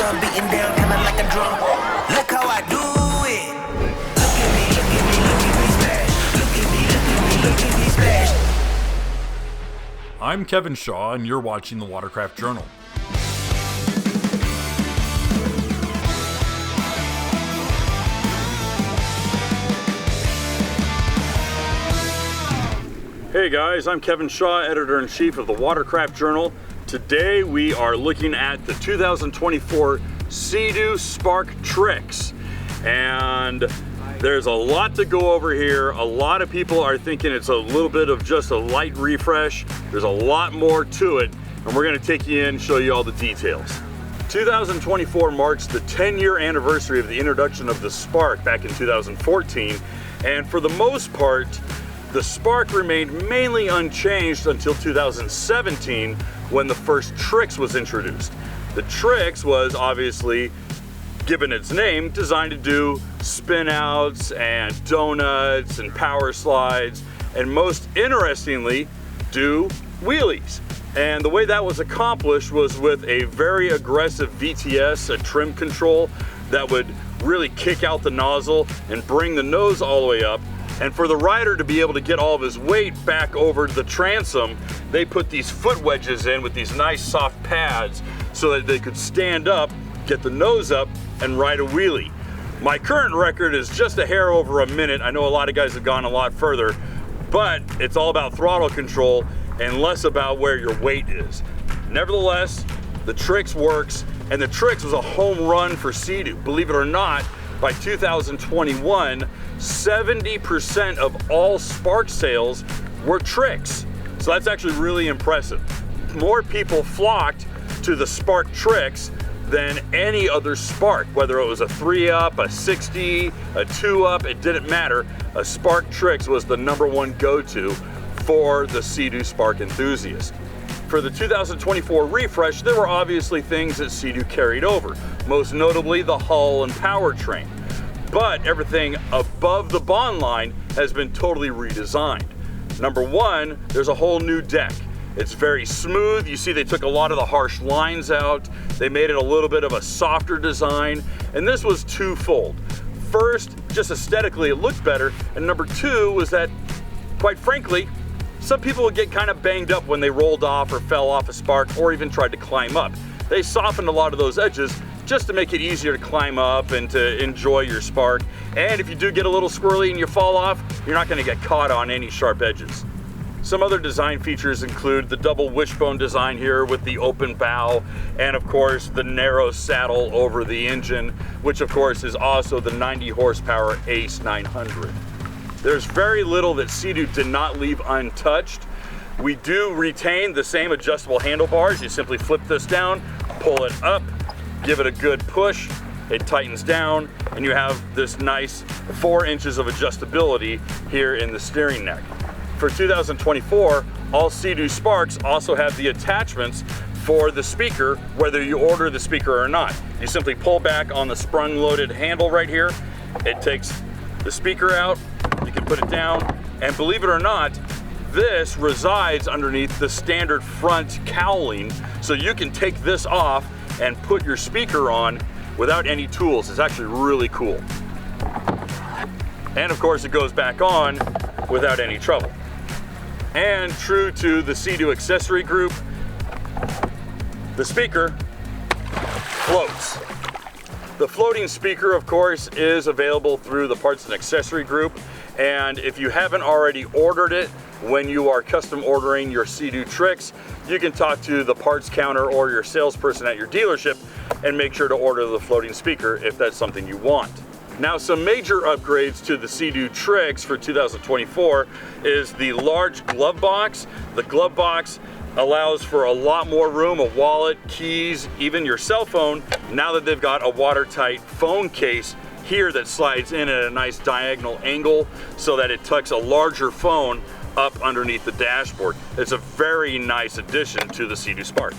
drum beating down kinda like a drum. Look how I do it. Look at me, look at me, look at me splash. Look at me, look at me, look at me splash. I'm Kevin Shaw, and you're watching the Watercraft Journal. Hey guys, I'm Kevin Shaw, Editor-in-Chief of the Watercraft Journal. Today we are looking at the 2024 Sea-Doo Spark Trixx. And there's a lot to go over here. A lot of people are thinking it's a little bit of just a light refresh. There's a lot more to it, and we're gonna take you in, show you all the details. 2024 marks the 10-year anniversary of the introduction of the Spark back in 2014. And for the most part, the Spark remained mainly unchanged until 2017 when the first Trixx was introduced. The Trixx was obviously, given its name, designed to do spin outs and donuts and power slides, and most interestingly, do wheelies. And the way that was accomplished was with a very aggressive VTS, a trim control that would really kick out the nozzle and bring the nose all the way up. And for the rider to be able to get all of his weight back over the transom, they put these foot wedges in with these nice soft pads so that they could stand up, get the nose up, and ride a wheelie. My current record is just a hair over a minute. I know a lot of guys have gone a lot further, but it's all about throttle control and less about where your weight is. Nevertheless, the Trixx works, and the Trixx was a home run for Sea-Doo. Believe it or not, by 2021, 70% of all Spark sales were Trixx. So that's actually really impressive. More people flocked to the Spark Trixx than any other Spark, whether it was a 3-up, a 60, a 2-up, it didn't matter. A Spark Trixx was the #1 go-to for the Sea-Doo Spark enthusiast. For the 2024 refresh, there were obviously things that Sea-Doo carried over, most notably the hull and powertrain. But everything above the bond line has been totally redesigned. Number one, there's a whole new deck. It's very smooth. You see they took a lot of the harsh lines out. They made it a little bit of a softer design, and this was twofold. First, just aesthetically it looked better, and number two was that, quite frankly, some people would get kind of banged up when they rolled off or fell off a Spark or even tried to climb up. They softened a lot of those edges just to make it easier to climb up and to enjoy your Spark. And if you do get a little squirrely and you fall off, you're not gonna get caught on any sharp edges. Some other design features include the double wishbone design here with the open bow, and of course the narrow saddle over the engine, which of course is also the 90 horsepower Ace 900. There's very little that Sea-Doo did not leave untouched. We do retain the same adjustable handlebars. You simply flip this down, pull it up, give it a good push, it tightens down, and you have this nice 4 inches of adjustability here in the steering neck. For 2024, all Sea-Doo Sparks also have the attachments for the speaker, whether you order the speaker or not. You simply pull back on the sprung-loaded handle right here. It takes the speaker out, you can put it down, and believe it or not, this resides underneath the standard front cowling, so you can take this off and put your speaker on without any tools. It's actually really cool. And of course it goes back on without any trouble. And true to the Sea-Doo accessory group, the speaker floats. The floating speaker, of course, is available through the parts and accessory group. And if you haven't already ordered it, when you are custom ordering your Sea-Doo Trixx, you can talk to the parts counter or your salesperson at your dealership and make sure to order the floating speaker if that's something you want. Now, some major upgrades to the Sea-Doo Trixx for 2024 is the large glove box. The glove box allows for a lot more room, a wallet, keys, even your cell phone, now that they've got a watertight phone case here that slides in at a nice diagonal angle so that it tucks a larger phone up underneath the dashboard. It's a very nice addition to the Sea-Doo Spark.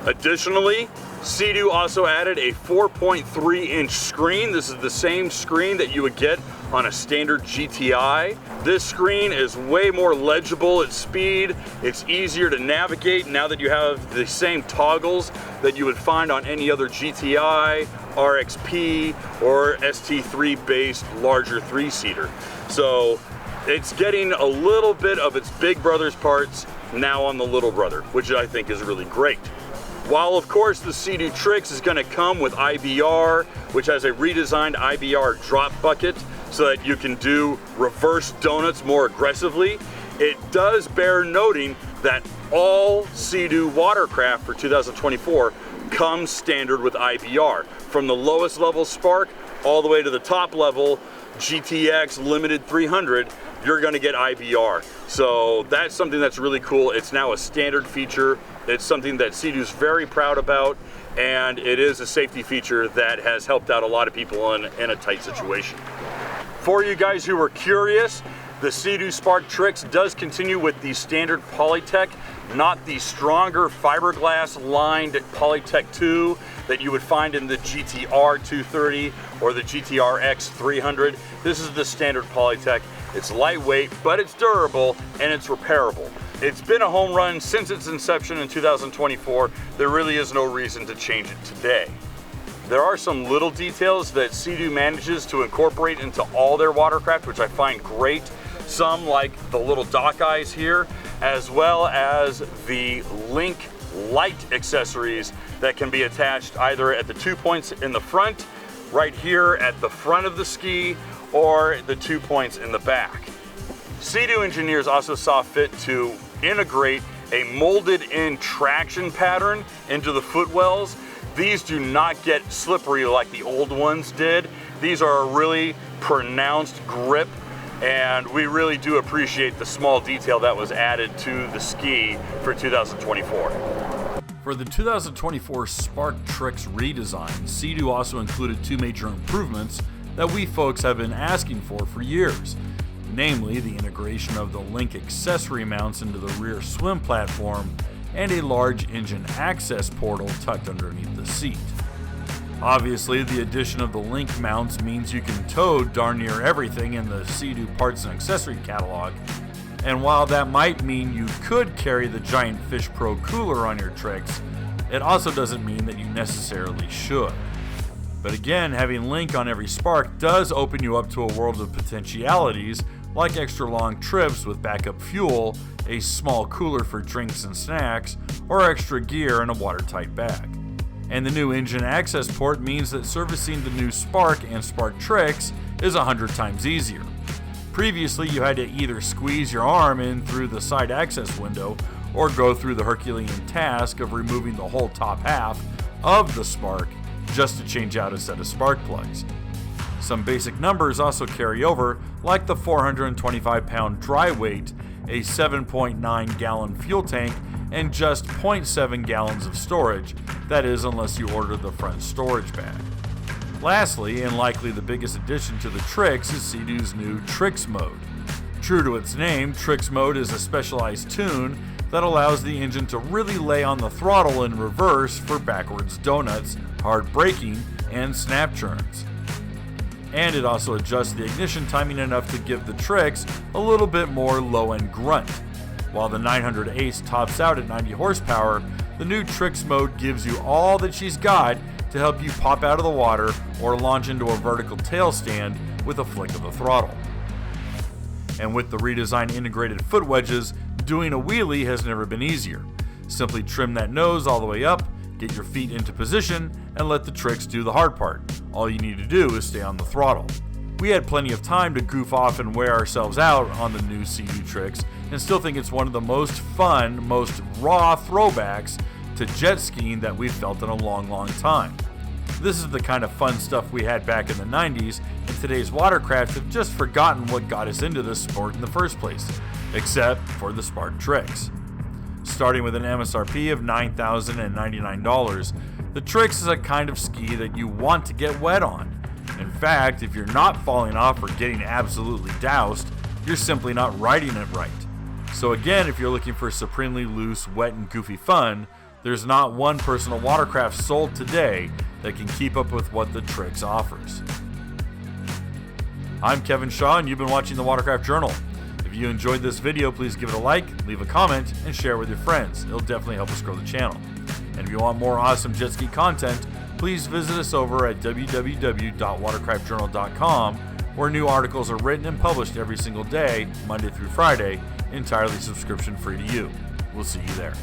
Additionally, Sea-Doo also added a 4.3-inch screen. This is the same screen that you would get on a standard GTI. This screen is way more legible at speed. It's easier to navigate now that you have the same toggles that you would find on any other GTI, RXP, or ST3 based larger 3-seater. So it's getting a little bit of its big brother's parts now on the little brother, which I think is really great. While of course the Sea-Doo Trixx is going to come with IBR, which has a redesigned IBR drop bucket so that you can do reverse donuts more aggressively, it does bear noting that all Sea-Doo Watercraft for 2024 comes standard with IBR. From the lowest level Spark all the way to the top level GTX Limited 300, you're going to get IBR. So that's something that's really cool. It's now a standard feature. It's something that Sea-Doo's very proud about, and it is a safety feature that has helped out a lot of people in a tight situation. For you guys who were curious, the Sea-Doo Spark Trixx does continue with the standard Polytech, not the stronger fiberglass lined Polytech 2 that you would find in the GTR 230 or the GTR X 300. This is the standard Polytech. It's lightweight, but it's durable and it's repairable. It's been a home run since its inception in 2024. There really is no reason to change it today. There are some little details that Sea-Doo manages to incorporate into all their watercraft, which I find great. Some like the little dock eyes here, as well as the link light accessories that can be attached either at the 2 points in the front, right here at the front of the ski, or the 2 points in the back. Sea-Doo engineers also saw fit to integrate a molded in traction pattern into the footwells. These do not get slippery like the old ones did. These are a really pronounced grip, and we really do appreciate the small detail that was added to the ski for 2024. For the 2024 Spark Trixx redesign, Sea-Doo also included two major improvements that we folks have been asking for years. Namely, the integration of the link accessory mounts into the rear swim platform and a large engine access portal tucked underneath the seat. Obviously, the addition of the link mounts means you can tow darn near everything in the Sea-Doo parts and accessory catalog, and while that might mean you could carry the giant Fish Pro cooler on your Trixx, it also doesn't mean that you necessarily should. But again, having link on every Spark does open you up to a world of potentialities, like extra long trips with backup fuel, a small cooler for drinks and snacks, or extra gear in a watertight bag. And the new engine access port means that servicing the new Spark and Spark Trixx is 100 times easier. Previously, you had to either squeeze your arm in through the side access window or go through the Herculean task of removing the whole top half of the Spark just to change out a set of spark plugs. Some basic numbers also carry over, like the 425-pound dry weight, a 7.9 gallon fuel tank, and just 0.7 gallons of storage, that is unless you order the front storage bag. Lastly, and likely the biggest addition to the Trixx, is Sea-Doo's new Trixx Mode. True to its name, Trixx Mode is a specialized tune that allows the engine to really lay on the throttle in reverse for backwards donuts, hard braking, and snap turns. And it also adjusts the ignition timing enough to give the Trixx a little bit more low-end grunt. While the 900 Ace tops out at 90 horsepower, the new Trixx Mode gives you all that she's got to help you pop out of the water or launch into a vertical tail stand with a flick of the throttle. And with the redesigned integrated foot wedges, doing a wheelie has never been easier. Simply trim that nose all the way up, get your feet into position, and let the Trixx do the hard part. All you need to do is stay on the throttle. We had plenty of time to goof off and wear ourselves out on the new Sea-Doo Trixx, and still think it's one of the most fun, most raw throwbacks to jet skiing that we've felt in a long time. This is the kind of fun stuff we had back in the 90s, and today's watercraft have just forgotten what got us into this sport in the first place, except for the Spark Trixx. Starting with an MSRP of $9,099, the Trixx is a kind of ski that you want to get wet on. In fact, if you're not falling off or getting absolutely doused, you're simply not riding it right. So again, if you're looking for supremely loose, wet, and goofy fun, there's not one personal watercraft sold today that can keep up with what the Trixx offers. I'm Kevin Shaw, and you've been watching the Watercraft Journal. If you enjoyed this video, please give it a like, leave a comment, and share with your friends. It'll definitely help us grow the channel. And if you want more awesome jet ski content, please visit us over at www.watercraftjournal.com, where new articles are written and published every single day, Monday through Friday, entirely subscription free to you. We'll see you there.